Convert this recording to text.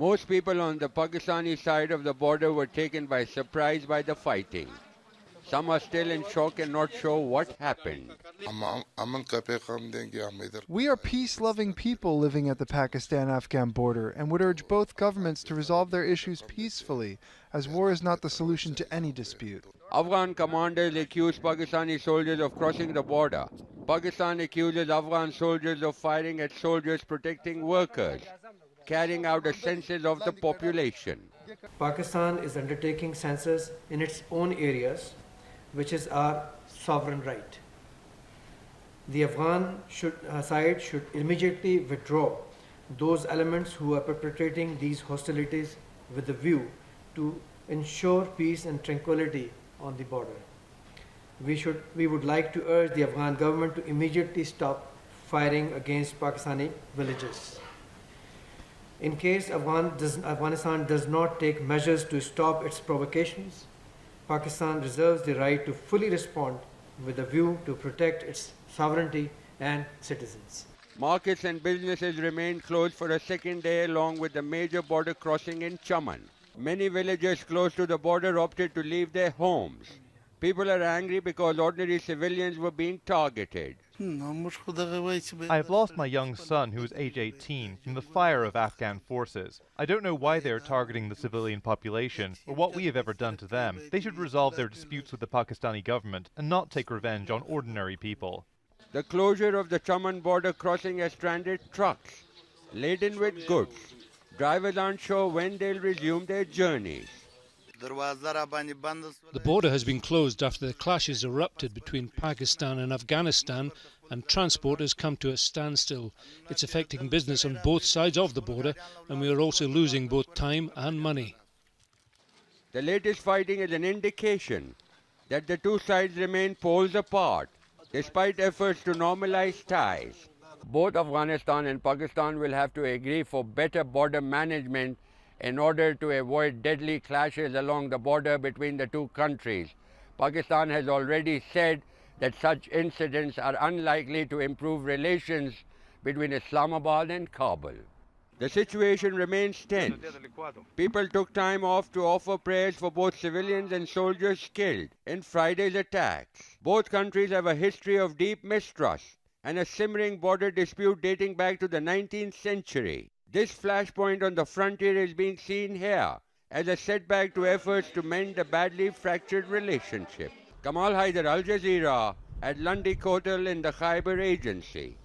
Most people on the Pakistani side of the border were taken by surprise by the fighting. Some are still in shock and not sure what happened. We are peace-loving people living at the Pakistan-Afghan border and would urge both governments to resolve their issues peacefully, as war is not the solution to any dispute. Afghan commanders accuse Pakistani soldiers of crossing the border. Pakistan accuses Afghan soldiers of firing at soldiers protecting workers, carrying out a census of the population. Pakistan is undertaking census in its own areas, which is our sovereign right. The Afghan side should immediately withdraw those elements who are perpetrating these hostilities with a view to ensure peace and tranquility on the border. We would like to urge the Afghan government to immediately stop firing against Pakistani villages. In case Afghanistan does not take measures to stop its provocations, Pakistan reserves the right to fully respond with a view to protect its sovereignty and citizens. Markets and businesses remained closed for a second day along with the major border crossing in Chaman. Many villagers close to the border opted to leave their homes. People are angry because ordinary civilians were being targeted. I have lost my young son, who is age 18, from the fire of Afghan forces. I don't know why they are targeting the civilian population or what we have ever done to them. They should resolve their disputes with the Pakistani government and not take revenge on ordinary people. The closure of the Chaman border crossing has stranded trucks laden with goods. Drivers aren't sure when they'll resume their journeys. The border has been closed after the clashes erupted between Pakistan and Afghanistan, and transport has come to a standstill. It's affecting business on both sides of the border, and we are also losing both time and money. The latest fighting is an indication that the two sides remain poles apart, despite efforts to normalize ties. Both Afghanistan and Pakistan will have to agree for better border management in order to avoid deadly clashes along the border between the two countries. Pakistan has already said that such incidents are unlikely to improve relations between Islamabad and Kabul. The situation remains tense. People took time off to offer prayers for both civilians and soldiers killed in Friday's attacks. Both countries have a history of deep mistrust and a simmering border dispute dating back to the 19th century. This flashpoint on the frontier is being seen here as a setback to efforts to mend a badly fractured relationship. Kamal, Hyder, Al Jazeera at Landi Kotal in the Khyber Agency.